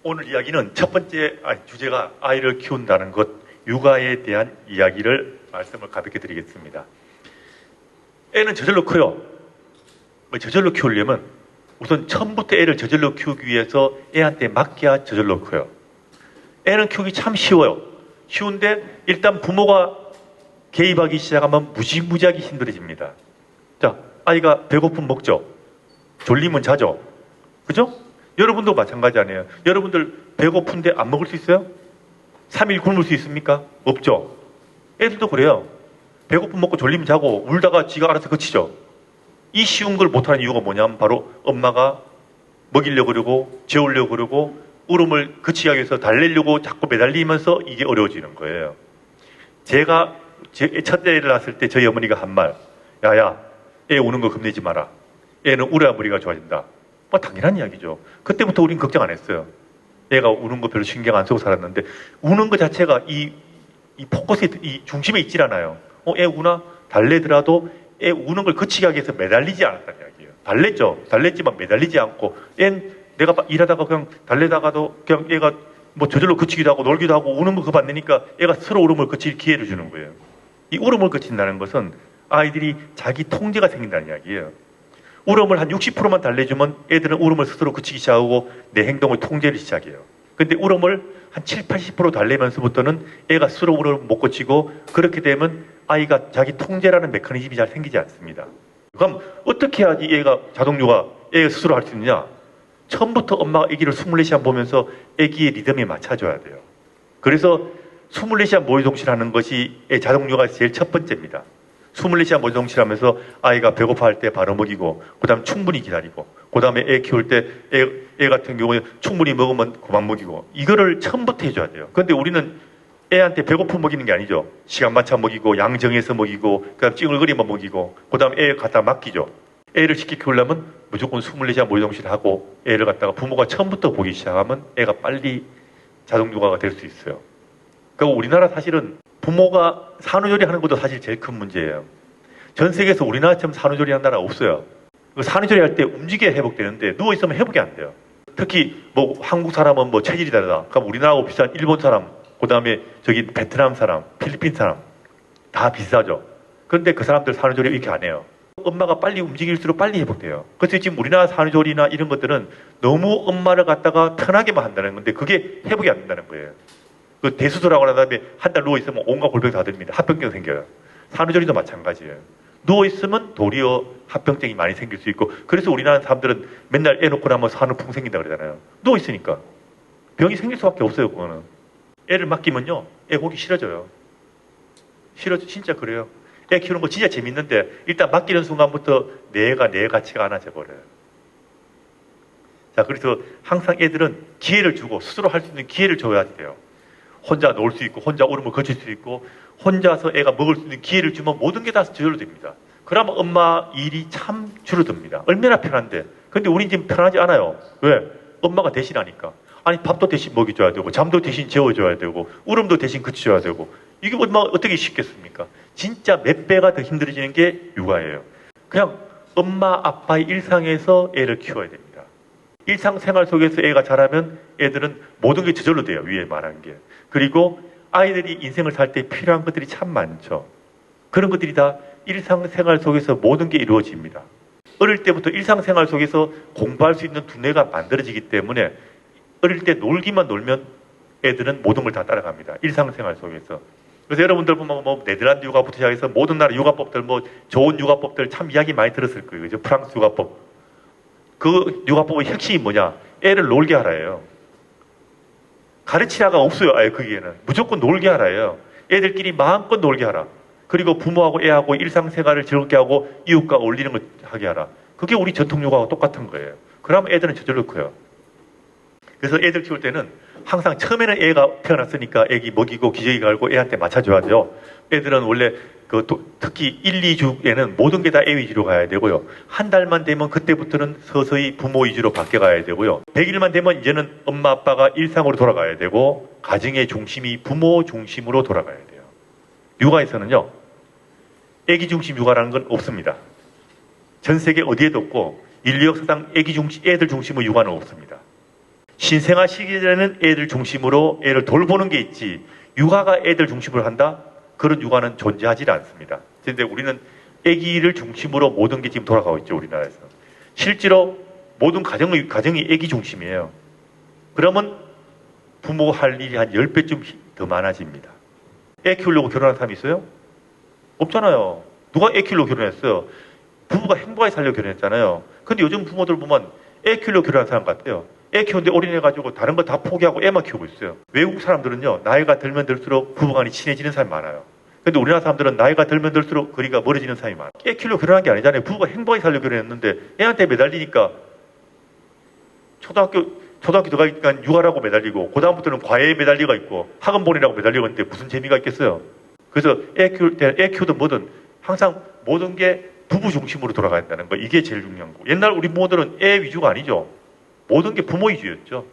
오늘 이야기는 첫 번째 주제가 아이를 키운다는 것, 육아에 대한 이야기를 말씀을 가볍게 드리겠습니다. 애는 저절로 커요. 저절로 키우려면 우선 처음부터 애를 저절로 키우기 위해서 애한테 맡겨야 저절로 커요. 애는 키우기 참 쉬워요. 쉬운데 일단 부모가 개입하기 시작하면 무지무지하게 힘들어집니다. 자, 아이가 배고프면 먹죠. 졸리면 자죠. 그죠? 여러분도 마찬가지 아니에요. 여러분들 배고픈데 안 먹을 수 있어요? 3일 굶을 수 있습니까? 없죠. 애들도 그래요. 배고프면 먹고 졸리면 자고 울다가 지가 알아서 그치죠. 이 쉬운 걸 못하는 이유가 뭐냐면 바로 엄마가 먹이려고 그러고 재우려고 그러고 울음을 그치기 위해서 달래려고 자꾸 매달리면서 이게 어려워지는 거예요. 제가 제 첫째를 낳았을 때 저희 어머니가 한 말, 야야, 애 우는 거 겁내지 마라. 애는 울어야 머리가 좋아진다. 당연한 이야기죠. 그때부터 우린 걱정 안 했어요. 애가 우는 거 별로 신경 안 쓰고 살았는데 우는 거 자체가 이 포커스에 이 중심에 있질 않아요. 애 우나 달래더라도 애 우는 걸 그치게 하기 위해서 매달리지 않았다는 이야기예요. 달랬죠. 달랬지만 매달리지 않고 내가 일하다가 그냥 달래다가도 그냥 애가 저절로 그치기도 하고 놀기도 하고 우는 거 그거 안 되니까 애가 스스로 울음을 그칠 기회를 주는 거예요. 이 울음을 그친다는 것은 아이들이 자기 통제가 생긴다는 이야기예요. 울음을 한 60%만 달래주면 애들은 울음을 스스로 그치기 시작하고 내 행동을 통제를 시작해요. 근데 울음을 한 7, 80% 달래면서부터는 애가 스스로 울음을 못 그치고 그렇게 되면 아이가 자기 통제라는 메커니즘이 잘 생기지 않습니다. 그럼 어떻게 해야지 애가 자동육아, 애가 스스로 할 수 있느냐? 처음부터 엄마가 아기를 24시간 보면서 아기의 리듬에 맞춰줘야 돼요. 그래서 24시간 모유동실하는 것이 애 자동육아의 제일 첫 번째입니다. 24시간 모유동실하면서 아이가 배고파할 때 바로 먹이고 그 다음 충분히 기다리고 그 다음에 애 키울 때 애 같은 경우에 충분히 먹으면 그만 먹이고 이거를 처음부터 해줘야 돼요. 그런데 우리는 애한테 배고픔 먹이는 게 아니죠. 시간 맞춰 먹이고 양 정해서 먹이고 그 다음 찡얼거리만 먹이고 그 다음 애 갖다 맡기죠. 애를 쉽게 키우려면 무조건 24시간 모유동실하고 애를 갖다가 부모가 처음부터 보기 시작하면 애가 빨리 자동육아가 될 수 있어요. 그리고 우리나라 사실은 부모가 산후조리 하는 것도 사실 제일 큰 문제예요. 전 세계에서 우리나라처럼 산후조리 하는 나라 없어요. 산후조리 할 때 움직여야 회복되는데 누워있으면 회복이 안 돼요. 특히 한국 사람은 체질이 다르다. 그럼 우리나라하고 비슷한 일본 사람, 그 다음에 베트남 사람, 필리핀 사람 다 비슷하죠. 그런데 그 사람들 산후조리 이렇게 안 해요. 엄마가 빨리 움직일수록 빨리 회복돼요. 그래서 지금 우리나라 산후조리나 이런 것들은 너무 엄마를 갖다가 편하게만 한다는 건데 그게 회복이 안 된다는 거예요. 그 대수술하고 난 다음에 한 달 누워있으면 온갖 골병이 다 됩니다. 합병증 생겨요. 산후조리도 마찬가지예요. 누워있으면 도리어 합병증이 많이 생길 수 있고 그래서 우리나라 사람들은 맨날 애 놓고 나면 산후풍 생긴다 그러잖아요. 누워있으니까. 병이 생길 수밖에 없어요. 그거는. 애를 맡기면요. 애 보기 싫어져요. 진짜 그래요. 애 키우는 거 진짜 재밌는데 일단 맡기는 순간부터 내 애가 내 가치가 안 와져버려요. 자, 그래서 항상 애들은 기회를 주고 스스로 할 수 있는 기회를 줘야 돼요. 혼자 놀 수 있고 혼자 울음을 거칠 수 있고 혼자서 애가 먹을 수 있는 기회를 주면 모든 게 다 저절로 됩니다. 그러면 엄마 일이 참 줄어듭니다. 얼마나 편한데. 근데 우린 지금 편하지 않아요. 왜? 엄마가 대신하니까. 아니 밥도 대신 먹여줘야 되고 잠도 대신 재워줘야 되고 울음도 대신 그쳐줘야 되고 이게 엄마가 어떻게 쉽겠습니까? 진짜 몇 배가 더 힘들어지는 게 육아예요. 그냥 엄마 아빠의 일상에서 애를 키워야 됩니다. 일상생활 속에서 애가 자라면 애들은 모든 게 저절로 돼요. 위에 말한 게. 그리고 아이들이 인생을 살 때 필요한 것들이 참 많죠. 그런 것들이 다 일상생활 속에서 모든 게 이루어집니다. 어릴 때부터 일상생활 속에서 공부할 수 있는 두뇌가 만들어지기 때문에 어릴 때 놀기만 놀면 애들은 모든 걸 다 따라갑니다. 일상생활 속에서. 그래서 여러분들 보면 네덜란드 육아부터 시작해서 모든 나라 육아법들 좋은 육아법들 참 이야기 많이 들었을 거예요. 그죠? 프랑스 육아법. 그 육아법의 핵심이 뭐냐? 애를 놀게 하라예요. 가르치라가 없어요. 아예 거기에는. 무조건 놀게 하라예요. 애들끼리 마음껏 놀게 하라. 그리고 부모하고 애하고 일상생활을 즐겁게 하고 이웃과 어울리는 걸 하게 하라. 그게 우리 전통 육아하고 똑같은 거예요. 그러면 애들은 저절로 커요. 그래서 애들 키울 때는 항상 처음에는 애가 태어났으니까 애기 먹이고 기저귀 갈고 애한테 맞춰줘야죠. 애들은 원래 특히 1, 2주에는 모든 게 다 애 위주로 가야 되고요. 한 달만 되면 그때부터는 서서히 부모 위주로 바뀌어가야 되고요. 100일만 되면 이제는 엄마 아빠가 일상으로 돌아가야 되고 가정의 중심이 부모 중심으로 돌아가야 돼요. 육아에서는요. 애기 중심 육아라는 건 없습니다. 전 세계 어디에도 없고 인류 역사상 애들 중심의 육아는 없습니다. 신생아 시기에는 애들 중심으로 애를 돌보는 게 있지 육아가 애들 중심으로 한다? 그런 육아는 존재하지 않습니다. 그런데 우리는 아기를 중심으로 모든 게 지금 돌아가고 있죠, 우리나라에서. 실제로 모든 가정이 아기 중심이에요. 그러면 부모가 할 일이 한 10배쯤 더 많아집니다. 애 키우려고 결혼한 사람이 있어요? 없잖아요. 누가 애 키우려고 결혼했어요? 부부가 행복하게 살려고 결혼했잖아요. 근데 요즘 부모들 보면 애 키우려고 결혼한 사람 같아요. 애 키우는데 올인해가지고 다른 거 다 포기하고 애만 키우고 있어요. 외국 사람들은요, 나이가 들면 들수록 부부간이 친해지는 사람이 많아요. 근데 우리나라 사람들은 나이가 들면 들수록 거리가 멀어지는 사람이 많아요. 애 키우려고 결혼한 게 아니잖아요. 부부가 행복하게 살려고 결혼했는데 애한테 매달리니까 초등학교 들어가니까 육아라고 매달리고 그다음부터는 과외에 매달리가 있고 학원 보내라고 매달리고 있는데 무슨 재미가 있겠어요. 그래서 애 키울 때 애 키우든 뭐든 항상 모든 게 부부 중심으로 돌아가야 된다는 거 이게 제일 중요한 거고 옛날 우리 부모들은 애 위주가 아니죠. 모든 게 부모 위주였죠.